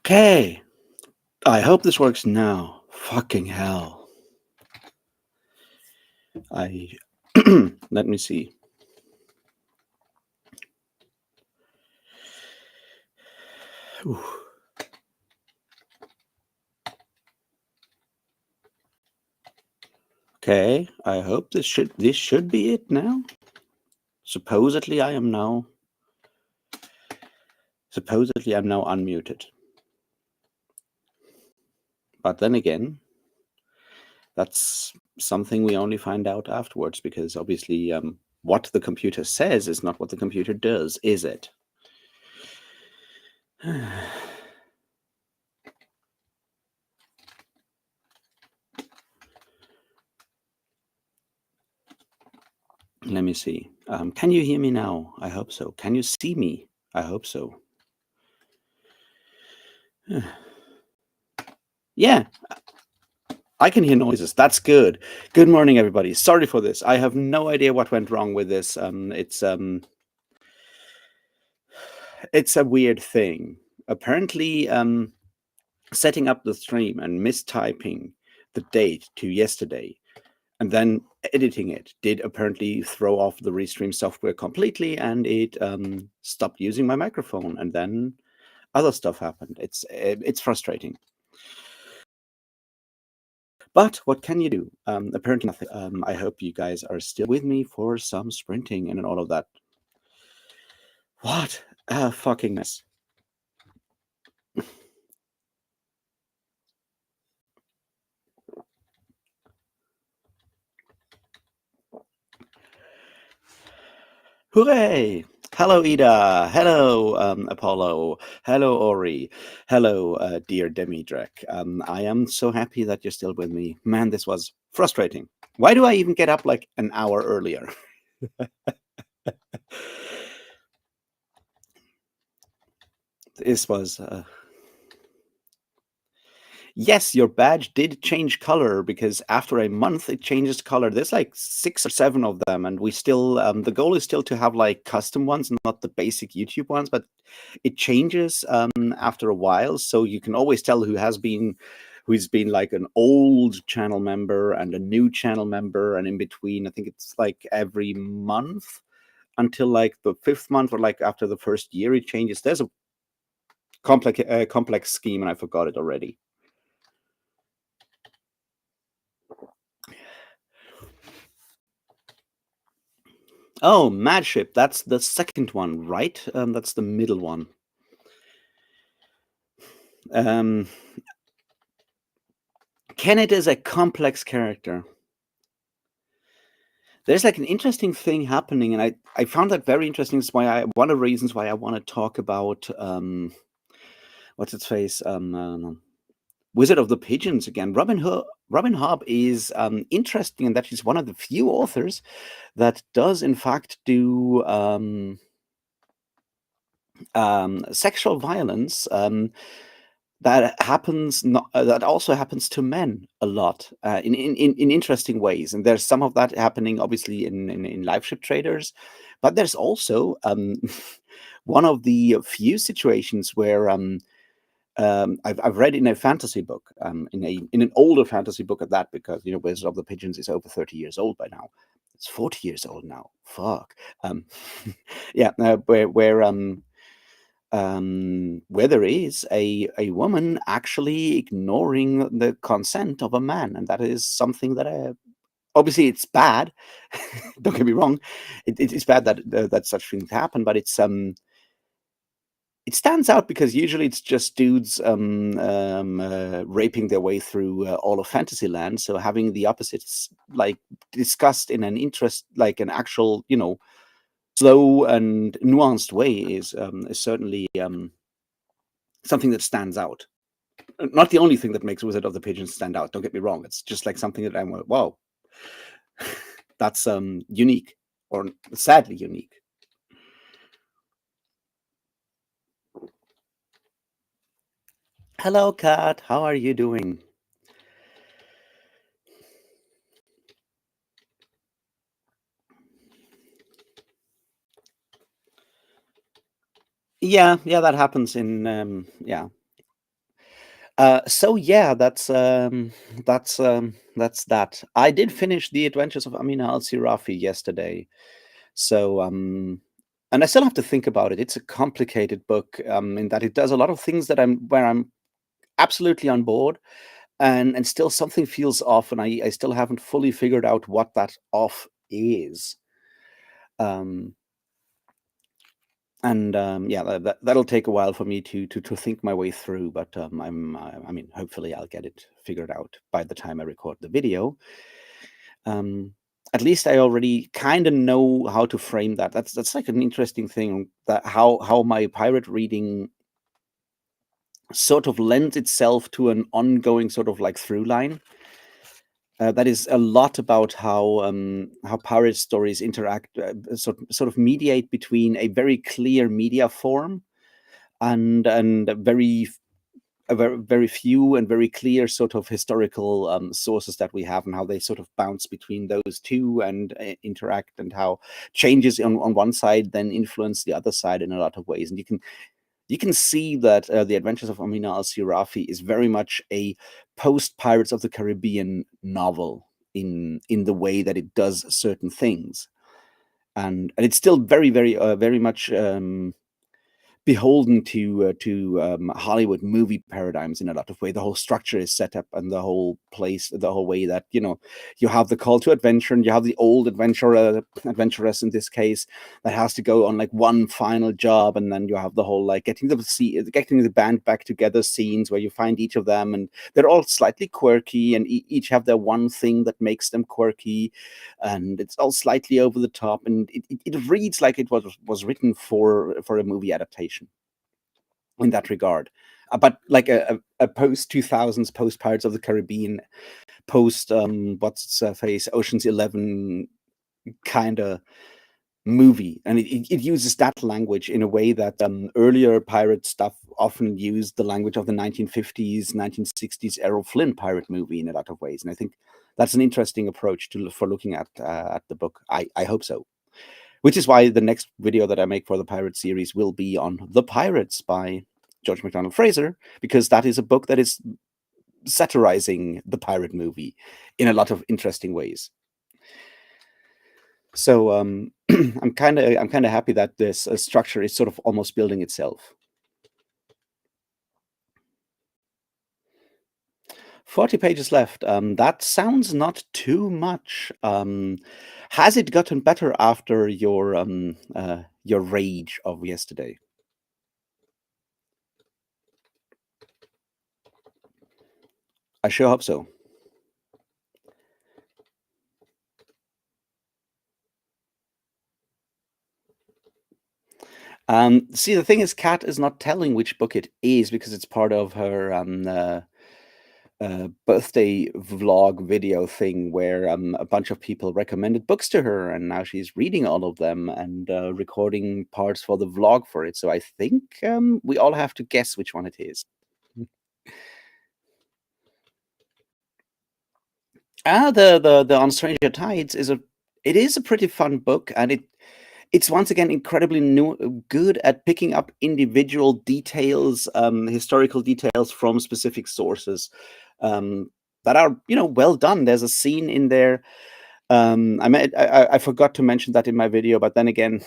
Okay, I hope this works now. Fucking hell. Let me see. Ooh. Okay, I hope this should be it now. Supposedly I'm now unmuted. But then again, that's something we only find out afterwards, because obviously what the computer says is not what the computer does, is it? Let me see. Can you hear me now? I hope so. Can you see me? I hope so. Yeah, I can hear noises. That's good. Good morning, everybody. Sorry for this. I have no idea what went wrong with this. It's a weird thing. Apparently, setting up the stream and mistyping the date to yesterday and then editing it did apparently throw off the Restream software completely, and it stopped using my microphone, and then other stuff happened. It's frustrating. But what can you do? Apparently nothing. I hope you guys are still with me for some sprinting and all of that. What a fucking mess. Hooray! Hello, Ida. Hello, Apollo. Hello, Ori. Hello, dear Demidrek. I am so happy that you're still with me. Man, this was frustrating. Why do I even get up like an hour earlier? This was... Yes, your badge did change color, because after a month it changes color. There's like 6 or 7 of them, and we still the goal is still to have like custom ones, not the basic YouTube ones, but it changes after a while, so you can always tell who's been like an old channel member and a new channel member, and in between I think it's like every month until like the 5th month, or like after the first year it changes. There's a complex scheme, and I forgot it already. Oh, Madship, that's the second one, right? That's the middle one. Kenneth is a complex character. There's like an interesting thing happening, and I found that very interesting. It's why one of the reasons why I want to talk about what's its face, Wizard of the Pigeons again. Robin Hobb is interesting in that he's one of the few authors that does in fact do sexual violence that happens that also happens to men a lot in interesting ways. And there's some of that happening obviously in Live Ship Traders, but there's also one of the few situations where I've read in a fantasy book, in an older fantasy book at that, because Wizard of the Pigeons is over 30 years old by now. It's 40 years old now. Fuck. Yeah, where there is a woman actually ignoring the consent of a man, and that is something that obviously it's bad. Don't get me wrong, it's bad that such things happen, but it stands out because usually it's just dudes raping their way through all of Fantasyland. So having the opposites like discussed in an actual slow and nuanced way is certainly something that stands out. Not the only thing that makes Wizard of the Pigeons stand out. Don't get me wrong. It's just like something that I'm like, wow, that's unique, or sadly unique. Hello, Kat. How are you doing? Yeah, that happens in yeah. So yeah, that's that. I did finish The Adventures of Amina Al-Sirafi yesterday. So, and I still have to think about it. It's a complicated book, in that it does a lot of things that I'm absolutely on board, and still something feels off, and I still haven't fully figured out what that off is. Um, and yeah, that'll take a while for me to think my way through, but I mean, hopefully I'll get it figured out by the time I record the video. Um, at least I already kind of know how to frame that. That's like an interesting thing, that how my pirate reading sort of lends itself to an ongoing sort of like through line. That is a lot about how pirate stories interact, sort of mediate between a very clear media form and very few and very clear sort of historical sources that we have, and how they sort of bounce between those two and interact, and how changes on one side then influence the other side in a lot of ways. And you can see that The Adventures of Amina Al-Sirafi is very much a post Pirates of the Caribbean novel in the way that it does certain things, and it's still very much beholden to Hollywood movie paradigms in a lot of way. The whole structure is set up, and the whole way that you have the call to adventure, and you have the old adventuress in this case, that has to go on like one final job, and then you have the whole like getting the band back together scenes where you find each of them, and they're all slightly quirky, and each have their one thing that makes them quirky, and it's all slightly over the top, and it reads like it was written for a movie adaptation in that regard. But like a post 2000s, post Pirates of the Caribbean, post what's its face, Ocean's 11 kind of movie, and it uses that language in a way that earlier pirate stuff often used the language of the 1950s, 1960s Errol Flynn pirate movie in a lot of ways. And I think that's an interesting approach for looking at the book. I hope so. Which is why the next video that I make for the Pirate series will be on The Pirates by George MacDonald Fraser, because that is a book that is satirizing the pirate movie in a lot of interesting ways. So I'm kind of happy that this structure is sort of almost building itself. 40 pages left. That sounds not too much. Has it gotten better after your rage of yesterday? I sure hope so. See, the thing is, Kat is not telling which book it is, because it's part of her birthday vlog video thing, where a bunch of people recommended books to her, and now she's reading all of them and recording parts for the vlog for it. So I think we all have to guess which one it is. The On Stranger Tides is a pretty fun book, and it's once again incredibly good at picking up individual details, historical details from specific sources, that are well done. There's a scene in there. I forgot to mention that in my video, but then again,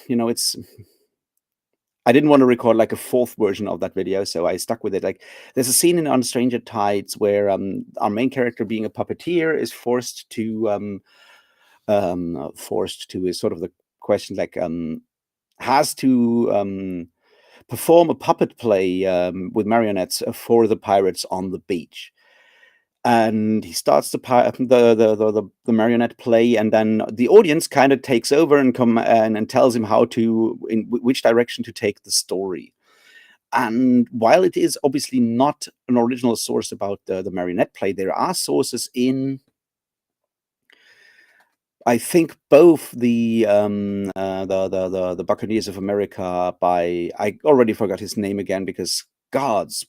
I didn't want to record like a fourth version of that video, so I stuck with it. Like, there's a scene in On Stranger Tides where our main character, being a puppeteer, is forced to is sort of the question, like, has to perform a puppet play with marionettes for the pirates on the beach. And he starts the marionette play, and then the audience kind of takes over and tells him which direction to take the story. And while it is obviously not an original source about the marionette play, there are sources in, I think, both the Buccaneers of America by, I already forgot his name again, because gods,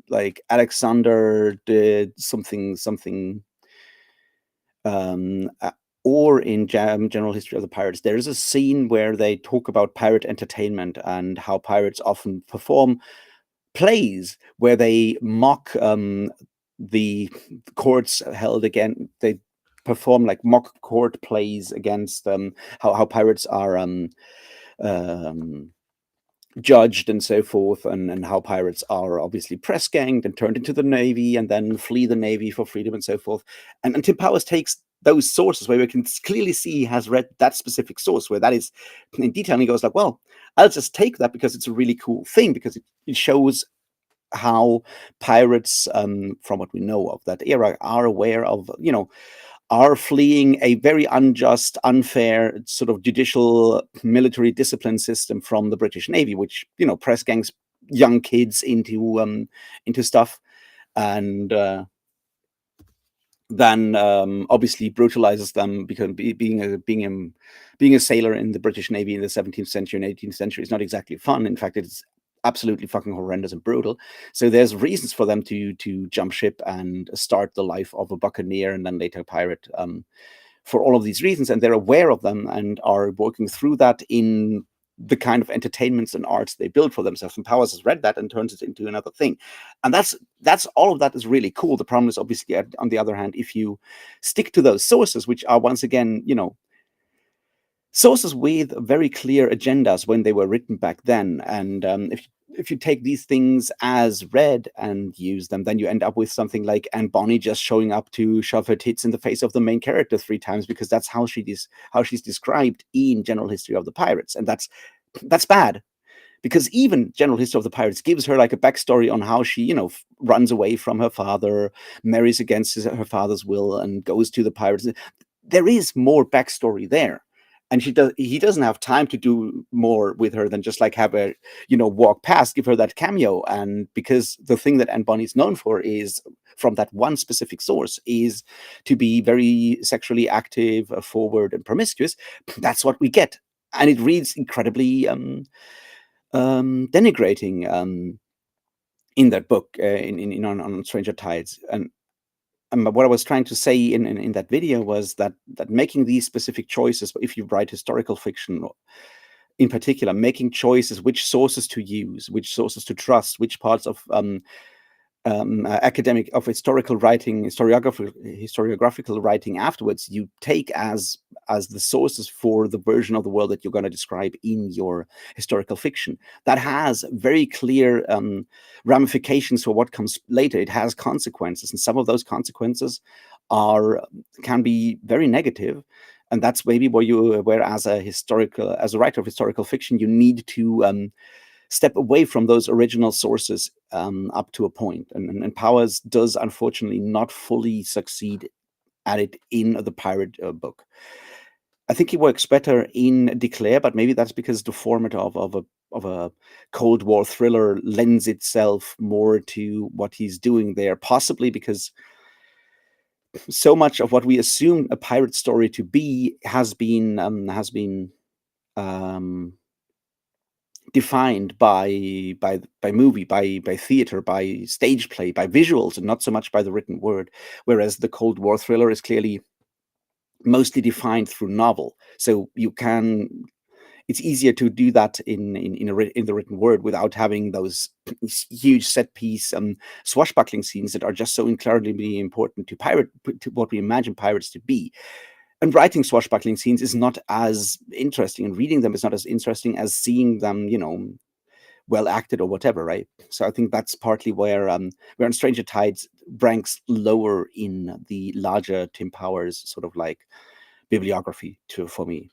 like Alexander did something, um, uh, or in General History of the Pirates. There is a scene where they talk about pirate entertainment and how pirates often perform plays where they mock the courts held again. They perform like mock court plays against how pirates are um, judged and so forth, and how pirates are obviously press ganged and turned into the navy and then flee the navy for freedom and so forth. And Tim Powers takes those sources where we can clearly see he has read that specific source where that is in detail, and he goes like, well, I'll just take that because it's a really cool thing, because it shows how pirates, from what we know of that era, are aware of, are fleeing a very unjust, unfair sort of judicial military discipline system from the British Navy, which press gangs young kids into stuff, and then obviously brutalizes them, because being a sailor in the British Navy in the 17th century and 18th century is not exactly fun. In fact, it's absolutely fucking horrendous and brutal. So there's reasons for them to jump ship and start the life of a buccaneer and then later a pirate, for all of these reasons, and they're aware of them and are working through that in the kind of entertainments and arts they build for themselves. And Powers has read that and turns it into another thing, and that's all of that is really cool. The problem is obviously, on the other hand, if you stick to those sources, which are once again, sources with very clear agendas when they were written back then. And if you take these things as read and use them, then you end up with something like Anne Bonny just showing up to shove her tits in the face of the main character 3 times, because that's how she's described in General History of the Pirates, and that's bad. Because even General History of the Pirates gives her like a backstory on how she, runs away from her father, marries against her father's will, and goes to the pirates. There is more backstory there, and he doesn't have time to do more with her than just like have her, walk past, give her that cameo. And because the thing that Anne Bonny's known for is, from that one specific source, is to be very sexually active, forward, and promiscuous, that's what we get, and it reads incredibly denigrating in that book, on Stranger Tides. And what I was trying to say in that video was that making these specific choices, if you write historical fiction in particular, making choices which sources to use, which sources to trust, which parts of academic of historical writing, historiographical writing afterwards, you take as the sources for the version of the world that you're going to describe in your historical fiction. That has very clear ramifications for what comes later. It has consequences, and some of those consequences can be very negative. And that's maybe where as a writer of historical fiction, you need to step away from those original sources up to a point. And Powers does unfortunately not fully succeed at it in the pirate book. I think he works better in Declare, but maybe that's because the format of a Cold War thriller lends itself more to what he's doing there. Possibly because so much of what we assume a pirate story to be has been defined by movie, by theater, by stage play, by visuals, and not so much by the written word. Whereas the Cold War thriller is clearly mostly defined through novel. So it's easier to do that in the written word without having those huge set piece swashbuckling scenes that are just so incredibly important to what we imagine pirates to be. And writing swashbuckling scenes is not as interesting, and reading them is not as interesting as seeing them, well acted or whatever, right? So I think that's partly where on Stranger Tides ranks lower in the larger Tim Powers sort of like bibliography for me.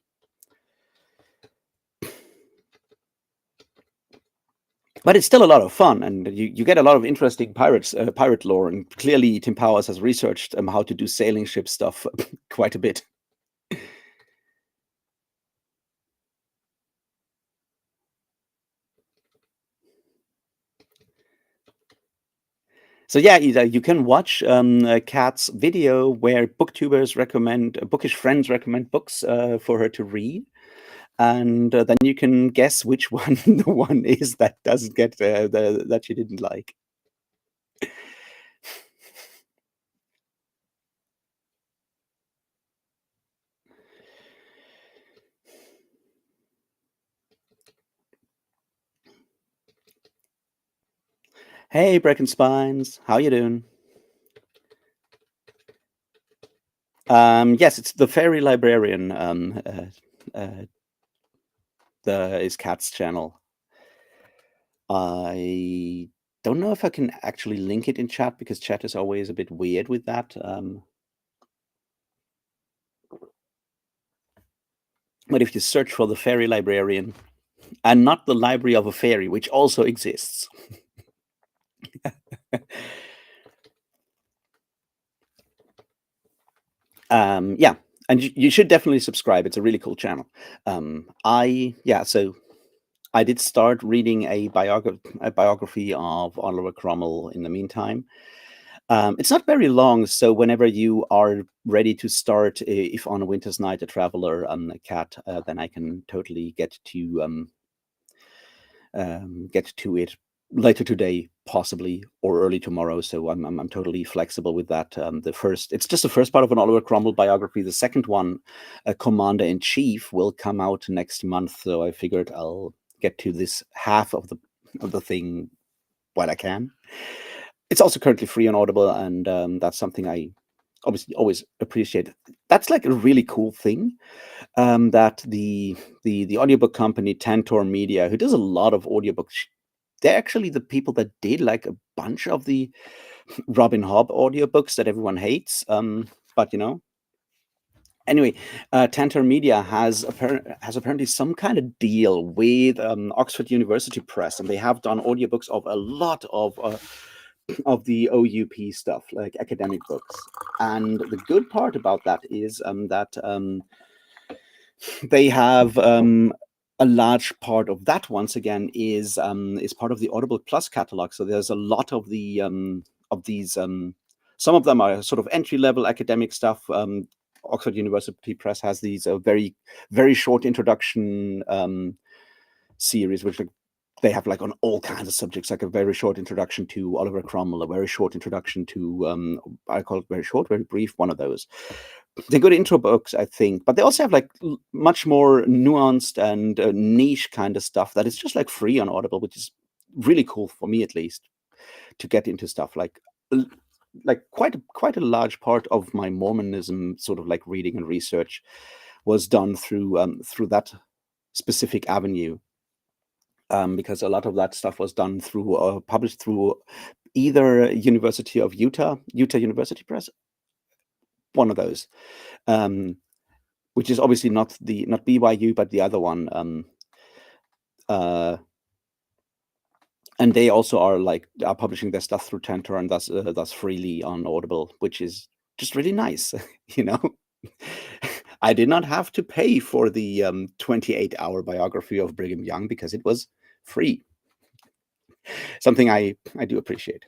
But it's still a lot of fun, and you get a lot of interesting pirate lore, and clearly Tim Powers has researched how to do sailing ship stuff quite a bit. So yeah, you can watch Kat's video where bookish friends recommend books for her to read, and then you can guess which one the one is that doesn't get that she didn't like. Hey, Brecken Spines, how you doing? Yes, it's the Fairy Librarian. The is Cat's channel. I don't know if I can actually link it in chat because chat is always a bit weird with that. But if you search for the Fairy Librarian and not the Library of a Fairy, which also exists. Yeah, and you should definitely subscribe. It's a really cool channel. So I did start reading a biography of Oliver Cromwell in the meantime. It's not very long, so whenever you are ready to start, if on a winter's night, a traveler, a cat, then I can totally get to it later today, possibly, or early tomorrow. So I'm totally flexible with that. It's just the first part of an Oliver Cromwell biography. The second one, Commander in Chief, will come out next month. So I figured I'll get to this half of the thing while I can. It's also currently free on Audible, and that's something I obviously always appreciate. That's like a really cool thing, that the audiobook company Tantor Media, who does a lot of audiobooks, they're actually the people that did like a bunch of the Robin Hobb audiobooks that everyone hates. But anyway, Tantor Media has apparently some kind of deal with Oxford University Press, and they have done audiobooks of a lot of the OUP stuff, like academic books. And the good part about that is that they have a large part of that. Once again, is part of the Audible Plus catalog. So there's a lot of these. Some of them are sort of entry level academic stuff. Oxford University Press has these very very short introduction series, which they have like on all kinds of subjects, like a very short introduction to Oliver Cromwell, a very short introduction to I call it very short, very brief, one of those. They're good intro books, I think, but they also have like much more nuanced and niche kind of stuff that is just like free on Audible, which is really cool for me at least to get into stuff like quite a large part of my Mormonism sort of like reading and research was done through that specific avenue, because a lot of that stuff was done through published through either University of Utah University Press, one of those, which is obviously not BYU, but the other one. And they also are publishing their stuff through Tantor, and thus freely on Audible, which is just really nice, you know. I did not have to pay for the 28-hour biography of Brigham Young because it was free. Something I do appreciate.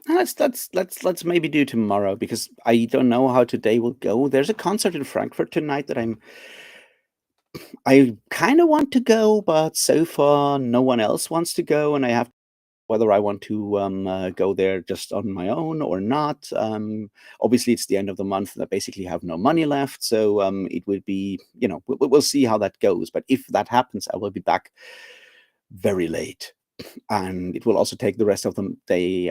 Let's maybe do tomorrow, because I don't know how today will go. There's a concert in Frankfurt tonight that I kind of want to go, but so far no one else wants to go, and I have whether I want to go there just on my own or not. Obviously, it's the end of the month, and I basically have no money left, so it would be, we'll see how that goes. But if that happens, I will be back very late, and it will also take the rest of the day,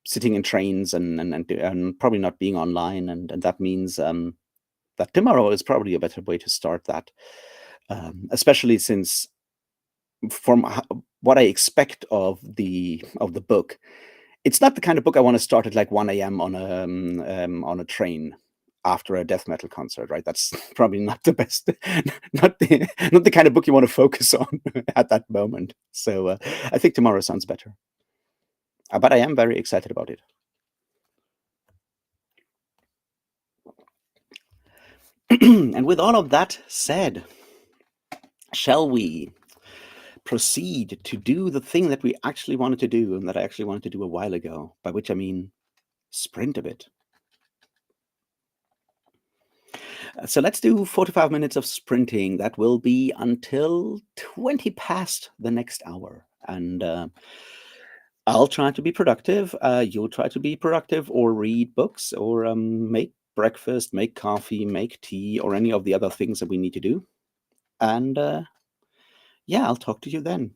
sitting in trains and probably not being online, and that means that tomorrow is probably a better way to start that, especially since from what I expect of the book, it's not the kind of book I want to start at like 1 a.m. On a train after a death metal concert, right? That's probably not the best, not the kind of book you want to focus on at that moment. So I think tomorrow sounds better. But I am very excited about it. And with all of that said, shall we proceed to do the thing that we actually wanted to do, and that I actually wanted to do a while ago, by which I mean sprint a bit. So let's do 45 minutes of sprinting. That will be until 20 past the next hour. And I'll try to be productive. You'll try to be productive or read books or make breakfast, make coffee, make tea, or any of the other things that we need to do. And yeah, I'll talk to you then.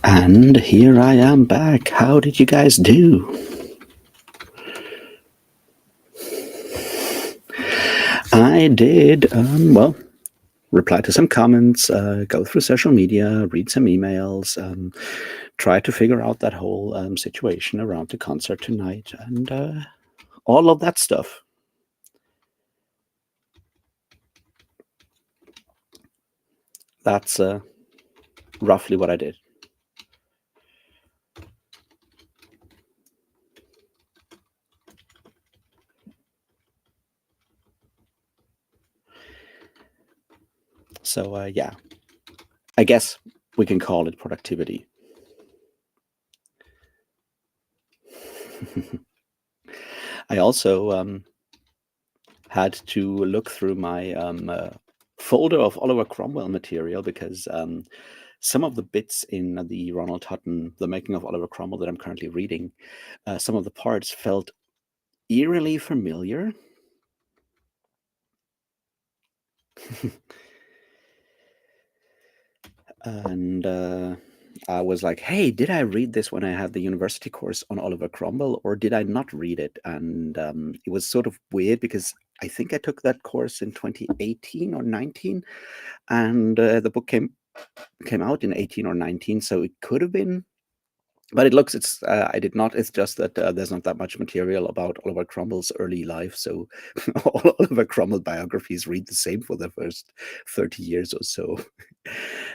And here I am back. How did you guys do? I did, well, reply to some comments, go through social media, read some emails, try to figure out that whole situation around the concert tonight, and all of that stuff. That's roughly what I did. So, yeah, I guess we can call it productivity. I also had to look through my folder of Oliver Cromwell material because some of the bits in the Ronald Hutton, The Making of Oliver Cromwell, that I'm currently reading, some of the parts felt eerily familiar. And I was like, hey, did I read this when I had the university course on Oliver Cromwell, or did I not read it? And it was sort of weird because I think I took that course in 2018 or 19, and the book came out in 18 or 19, so it could have been. But it's I did not. It's just that there's not that much material about Oliver Cromwell's early life, so all Oliver Cromwell biographies read the same for the first 30 years or so.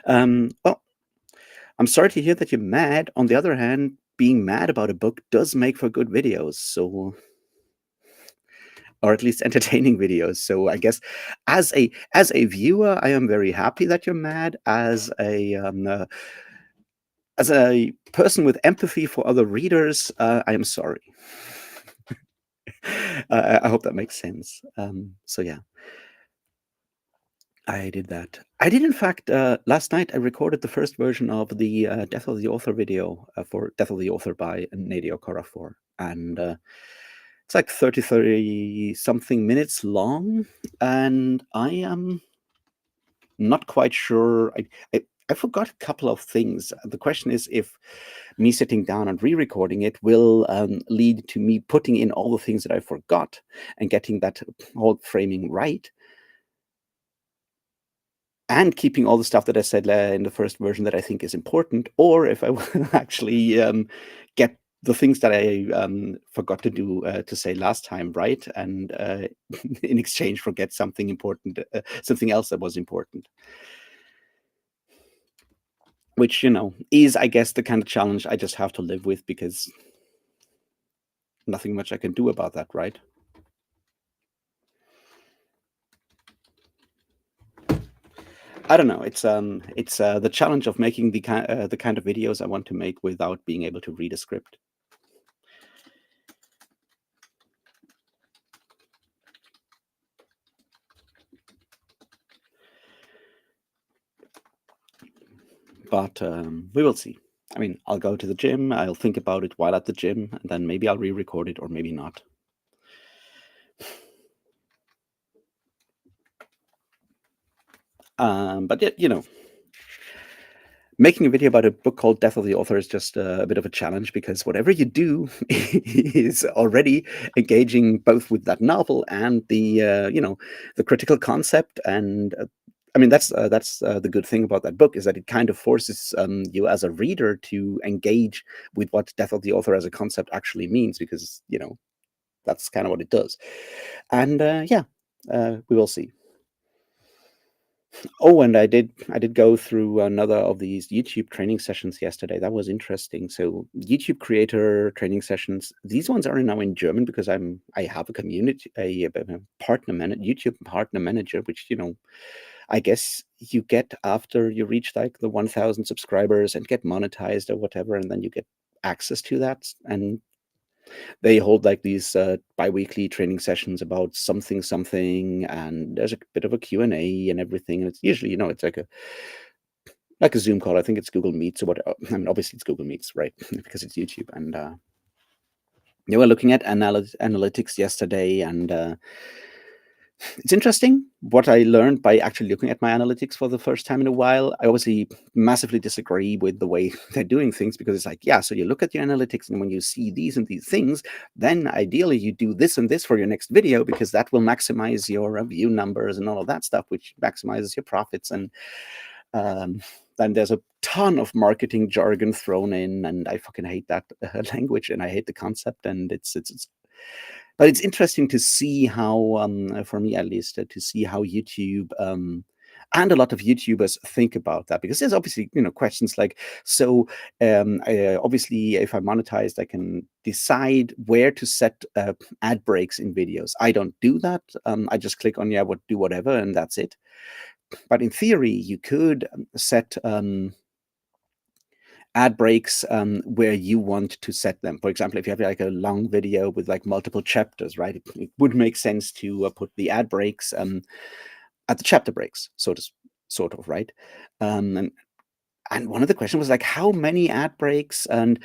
Well, I'm sorry to hear that you're mad. On the other hand, being mad about a book does make for good videos, so, or at least entertaining videos. So I guess as a viewer, I am very happy that you're mad. As a person with empathy for other readers, I am sorry. I hope that makes sense. So yeah, I did that. I did, in fact, last night I recorded the first version of the Death of the Author video for Death of the Author by Nadia Okorafor. And it's like 30 something minutes long. And I am not quite sure. I forgot a couple of things. The question is if me sitting down and re-recording it will lead to me putting in all the things that I forgot and getting that whole framing right, and keeping all the stuff that I said in the first version that I think is important, or if I will actually get the things that I forgot to do to say last time right, and in exchange forget something important, something else that was important. Which, is, I guess, the kind of challenge I just have to live with because nothing much I can do about that, right? I don't know. It's the challenge of making the kind of videos I want to make without being able to read a script. But we will see. I mean, I'll go to the gym. I'll think about it while at the gym, and then maybe I'll re-record it or maybe not. But yeah, making a video about a book called Death of the Author is just a bit of a challenge because whatever you do is already engaging both with that novel and the critical concept. And I mean, that's the good thing about that book is that it kind of forces you as a reader to engage with what Death of the Author as a concept actually means, because that's kind of what it does. And yeah, we will see. Oh, and I did go through another of these YouTube training sessions yesterday. That was interesting. So YouTube creator training sessions. These ones are now in German because I have a community, a partner manager, YouTube partner manager, which I guess you get after you reach like the 1,000 subscribers and get monetized or whatever, and then you get access to that. And they hold like these bi-weekly training sessions about something, and there's a bit of a Q&A and everything, and it's usually it's like a Zoom call. I think it's Google Meets or what. I mean, obviously it's Google Meets, right? Because it's YouTube. And they were looking at analytics yesterday, and It's interesting what I learned by actually looking at my analytics for the first time in a while. I obviously massively disagree with the way they're doing things because it's like, yeah, so you look at your analytics and when you see these and these things, then ideally you do this and this for your next video because that will maximize your view numbers and all of that stuff, which maximizes your profits. And um, then there's a ton of marketing jargon thrown in, and I fucking hate that language and I hate the concept. And it's but it's interesting to see how, for me at least, to see how YouTube and a lot of YouTubers think about that because there's obviously questions like so obviously if I'm monetized I can decide where to set ad breaks in videos. I don't do that. I just click on what do whatever and that's it. But in theory you could set ad breaks where you want to set them. For example, if you have like a long video with like multiple chapters, right? It would make sense to put the ad breaks at the chapter breaks, sort of, right? And one of the questions was like, how many ad breaks and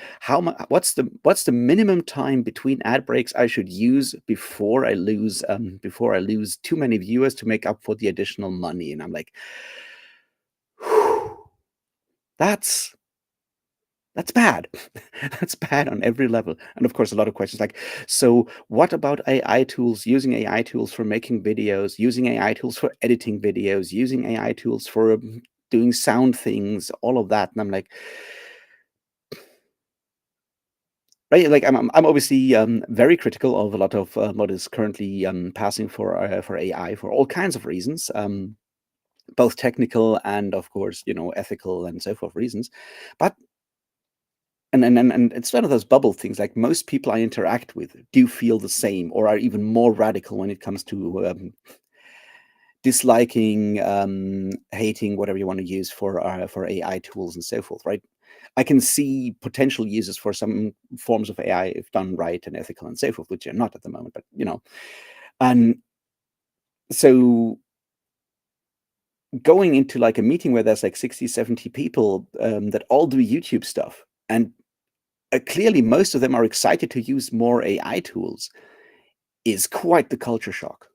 what's the minimum time between ad breaks I should use before I lose too many viewers to make up for the additional money? And I'm like, that's That's bad. That's bad on every level. And of course, a lot of questions like, so what about AI tools, using AI tools for making videos, using AI tools for editing videos, using AI tools for doing sound things, all of that. And I'm like, right, like I'm obviously very critical of a lot of what is currently passing for AI for all kinds of reasons, both technical and of course, ethical and so forth reasons. But and it's one of those bubble things. Like most people I interact with do feel the same, or are even more radical when it comes to disliking, hating, whatever you want to use for AI tools and so forth. Right? I can see potential uses for some forms of AI if done right and ethical and so forth, which are not at the moment. But and so going into like a meeting where there's like 60, 70 people that all do YouTube stuff and clearly most of them are excited to use more AI tools is quite the culture shock.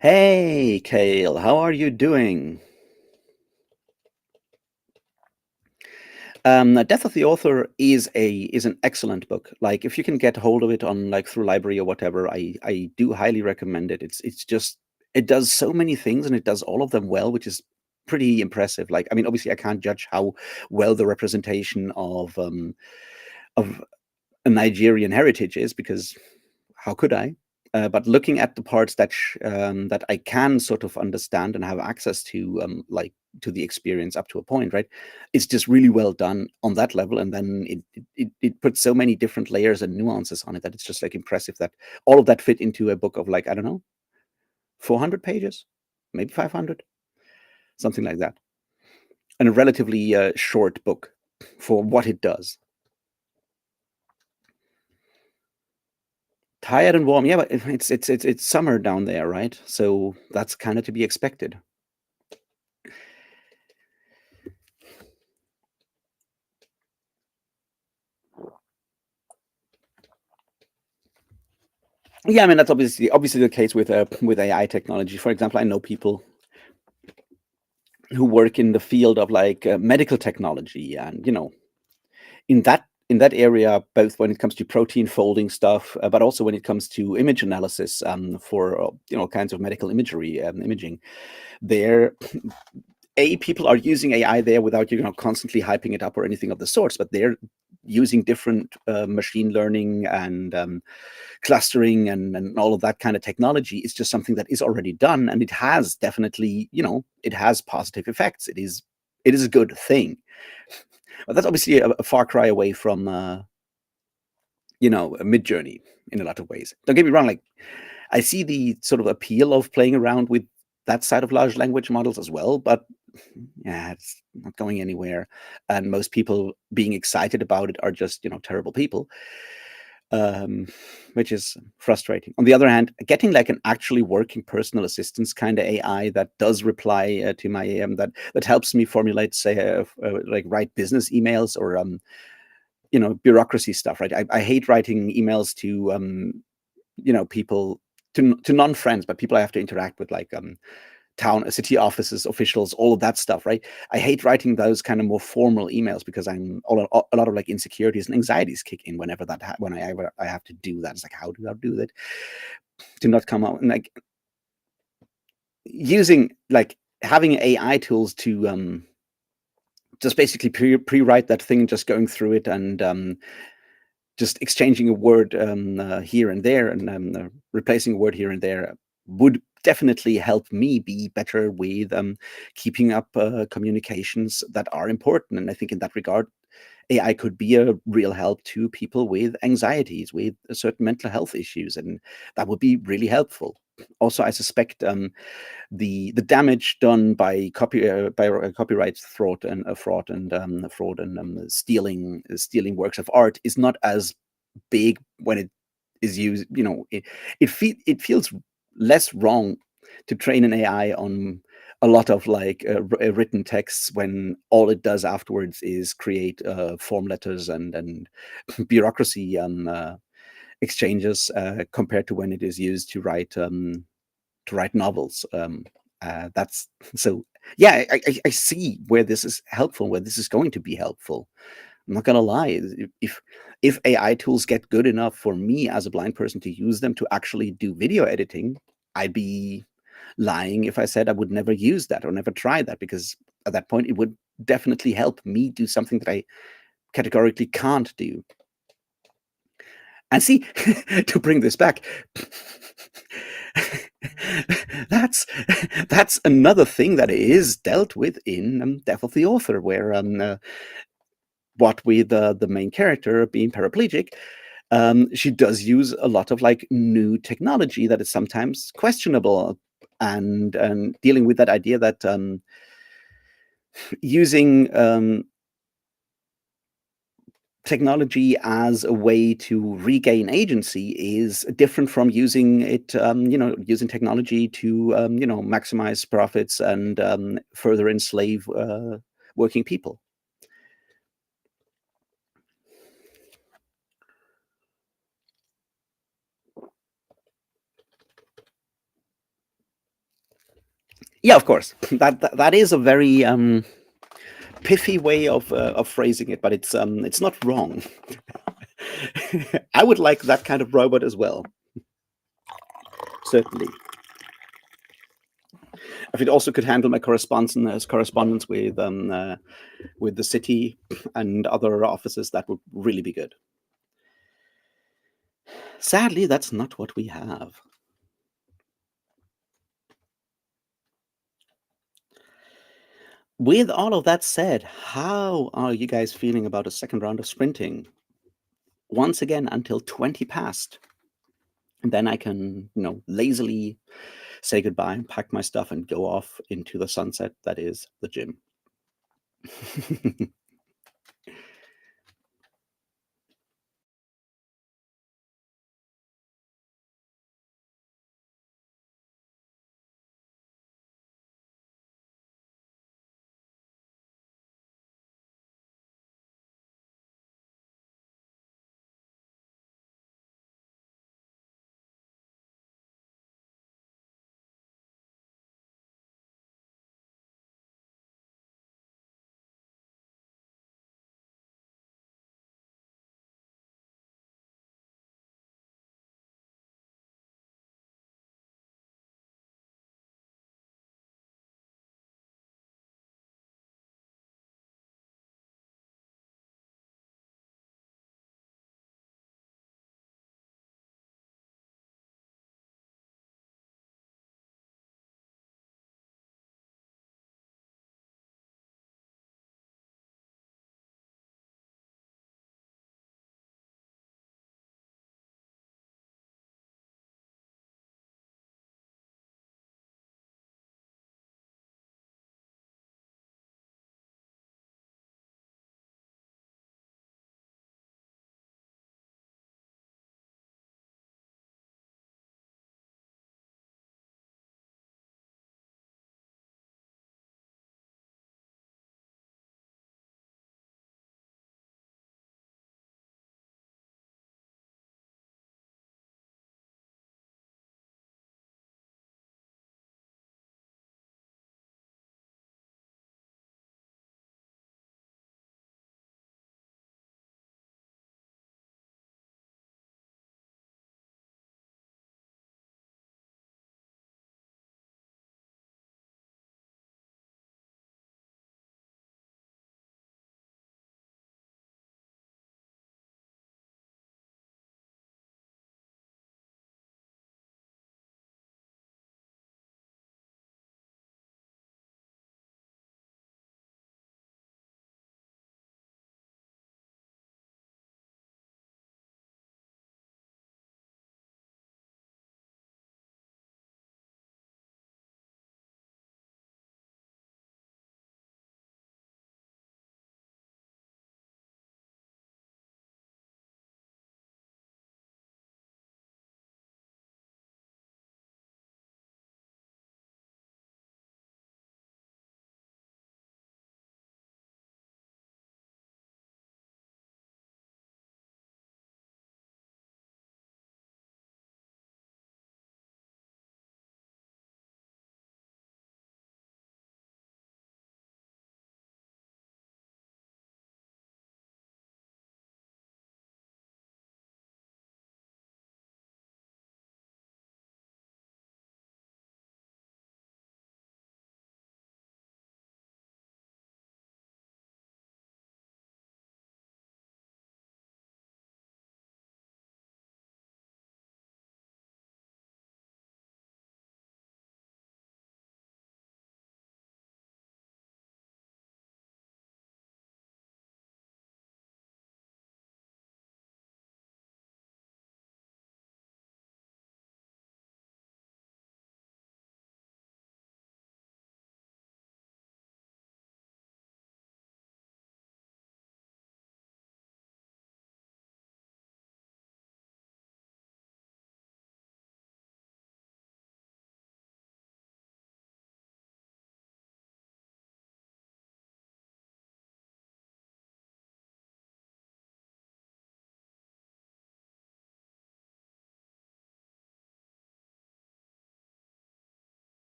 Hey, Kale, how are you doing? Death of the Author is an excellent book. Like if you can get hold of it on like through library or whatever, I do highly recommend it. It's just it does so many things and it does all of them well, which is pretty impressive. Like I mean, obviously I can't judge how well the representation of a Nigerian heritage is because how could I? But looking at the parts that I can sort of understand and have access to, like to the experience up to a point, right? It's just really well done on that level, and then it puts so many different layers and nuances on it that it's just like impressive that all of that fit into a book of like I don't know, 400 pages, maybe 500, something like that, and a relatively short book for what it does. Tired and warm, yeah, but it's summer down there, right? So that's kind of to be expected. Yeah, I mean that's obviously the case with AI technology. For example, I know people who work in the field of like medical technology, and in that area, both when it comes to protein folding stuff, but also when it comes to image analysis for kinds of medical imagery imaging, there people are using AI there without constantly hyping it up or anything of the sorts, but they're using different machine learning and clustering and all of that kind of technology. It's just something that is already done, and it has definitely it has positive effects. It is a good thing, but that's obviously a far cry away from a Midjourney in a lot of ways. Don't get me wrong, like I see the sort of appeal of playing around with that side of large language models as well, but yeah, it's not going anywhere. And most people being excited about it are just, terrible people. um, which is frustrating. On the other hand, getting like an actually working personal assistance kind of AI that does reply to my that helps me formulate, say, like write business emails or bureaucracy stuff. Right? I hate writing emails to people, to non-friends, but people I have to interact with, like city offices, officials, all of that stuff, right? I hate writing those kind of more formal emails because a lot of like insecurities and anxieties kick in whenever I have to do that. It's like, how do I do that to not come out, and like using like having AI tools to just basically pre-write that thing, just going through it and just exchanging a word here and there, and replacing a word here and there would definitely help me be better with keeping up communications that are important. And I think in that regard, AI could be a real help to people with anxieties, with certain mental health issues, and that would be really helpful. Also, I suspect the damage done by copyright fraud and stealing works of art is not as big when it is used. It feels less wrong to train an AI on a lot of like written texts when all it does afterwards is create form letters and bureaucracy exchanges, compared to when it is used to write novels. That's so. Yeah, I see where this is helpful, where this is going to be helpful. I'm not gonna lie. If AI tools get good enough for me as a blind person to use them to actually do video editing, I'd be lying if I said I would never use that or never try that, because at that point it would definitely help me do something that I categorically can't do. And see, to bring this back, that's that's another thing that is dealt with in Death of the Author, where what with the main character being paraplegic, she does use a lot of like new technology that is sometimes questionable, and dealing with that idea that using technology as a way to regain agency is different from using it, using technology to, maximize profits and further enslave working people. Yeah, of course. That is a very pithy way of phrasing it, but it's not wrong. I would like that kind of robot as well, certainly. If it also could handle my correspondence with the city and other offices, that would really be good. Sadly, that's not what we have. With all of that said, how are you guys feeling about a second round of sprinting? Once again, until 20 past. And then I can, lazily say goodbye, pack my stuff, and go off into the sunset that is the gym.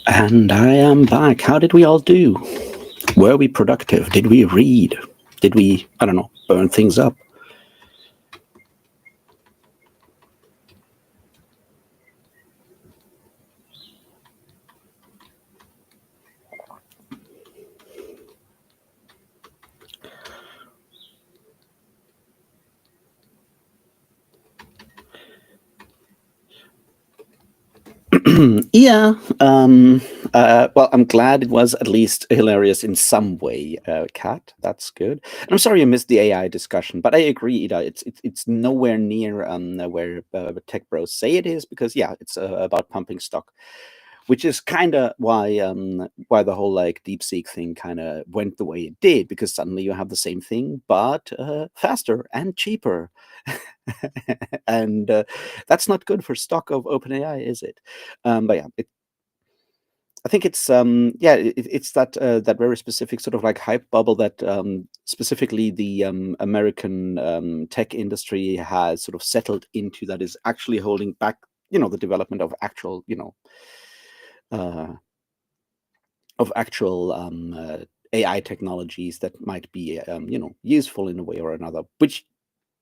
And I am back. How did we all do? Were we productive? Did we read? Did we, I don't know, burn things up? Yeah. Well, I'm glad it was at least hilarious in some way, Kat. That's good. And I'm sorry you missed the AI discussion, but I agree, Ida. It's nowhere near where tech bros say it is, because yeah, it's about pumping stock, which is kind of why the whole like DeepSeek thing kind of went the way it did, because suddenly you have the same thing but faster and cheaper. And that's not good for stock of OpenAI, is it? But yeah, I think it's it's that very specific sort of like hype bubble that specifically the American tech industry has sort of settled into, that is actually holding back, the development of actual, uh, AI technologies that might be useful in a way or another. Which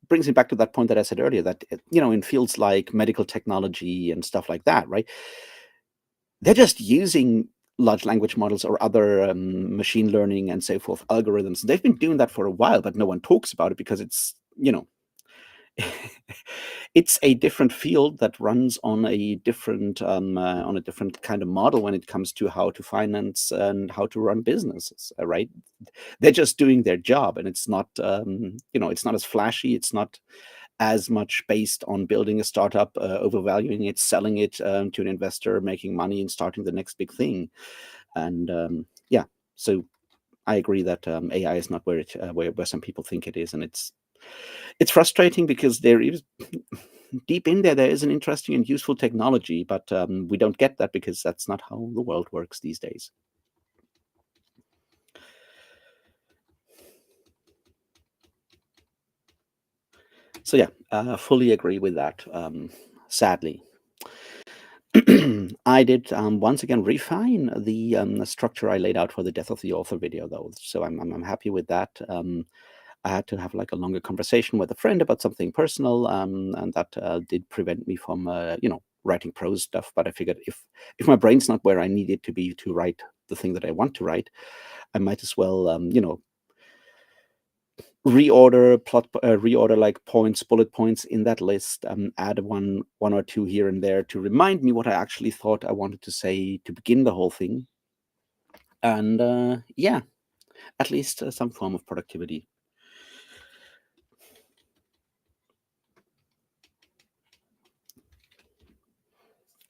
brings me back to that point that I said earlier, that in fields like medical technology and stuff like that, right? They're just using large language models or other machine learning and so forth algorithms. They've been doing that for a while, but no one talks about it because it's it's a different field that runs on a different kind of model when it comes to how to finance and how to run businesses, right? They're just doing their job, and it's not it's not as flashy. It's not as much based on building a startup, overvaluing it, selling it to an investor, making money, and starting the next big thing. And yeah, so I agree that AI is not where some people think it is, and it's frustrating because there is deep in there is an interesting and useful technology, but we don't get that because that's not how the world works these days. So yeah, fully agree with that. Sadly, I did once again refine the structure I laid out for the Death of the Author video, though. So I'm happy with that. I had to have like a longer conversation with a friend about something personal, and that did prevent me from writing prose stuff. But I figured if my brain's not where I need it to be to write the thing that I want to write, I might as well reorder like bullet points in that list, add one or two here and there to remind me what I actually thought I wanted to say to begin the whole thing. And yeah, at least some form of productivity.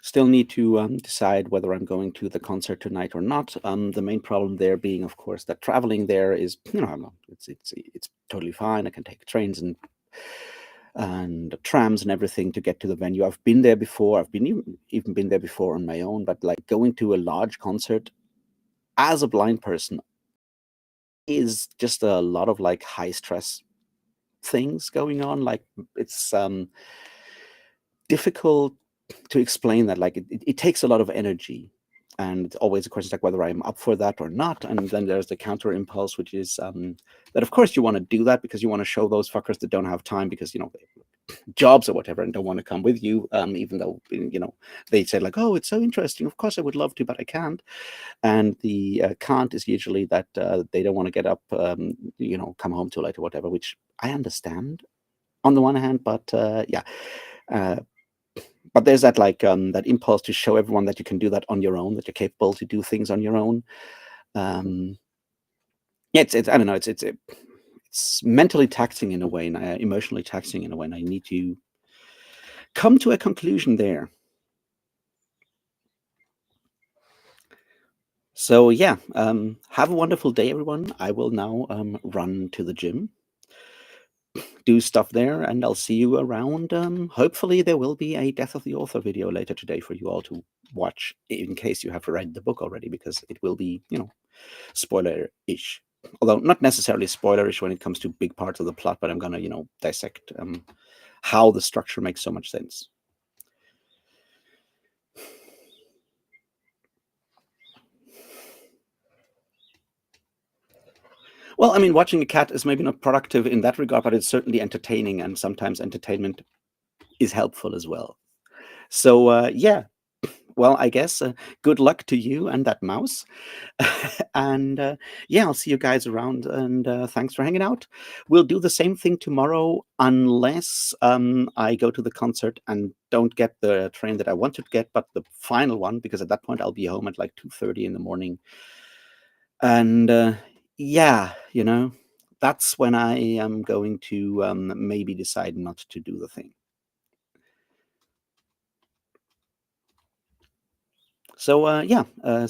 Still need to decide whether I'm going to the concert tonight or not. The main problem there being, of course, that traveling there is, it's totally fine. I can take trains and trams and everything to get to the venue. I've been there before. I've been even been there before on my own. But like going to a large concert as a blind person is just a lot of like high stress things going on. Like it's difficult to explain that. Like it takes a lot of energy, and it's always a question like whether I'm up for that or not. And then there's the counter impulse, which is that of course you want to do that because you want to show those fuckers that don't have time because jobs or whatever and don't want to come with you, even though they say like, oh, it's so interesting, of course I would love to, but I can't. And the can't is usually that they don't want to get up, come home too late or whatever, which I understand on the one hand, but yeah. But there's that like that impulse to show everyone that you can do that on your own, that you're capable to do things on your own. Yeah, it's I don't know, it's mentally taxing in a way, and emotionally taxing in a way, and I need to come to a conclusion there. So yeah, have a wonderful day, everyone. I will now run to the gym, do stuff there, and I'll see you around. Hopefully there will be a Death of the Author video later today for you all to watch, in case you have read the book already, because it will be, spoiler-ish. Although not necessarily spoilerish when it comes to big parts of the plot, but I'm gonna, dissect how the structure makes so much sense. Well, I mean, watching a cat is maybe not productive in that regard, but it's certainly entertaining, and sometimes entertainment is helpful as well. So, yeah, well, I guess, good luck to you and that mouse. And, yeah, I'll see you guys around, and, thanks for hanging out. We'll do the same thing tomorrow unless, I go to the concert and don't get the train that I want to get, but the final one, because at that point I'll be home at, like, 2:30 in the morning. And, yeah, that's when I am going to, maybe decide not to do the thing. So, yeah, see you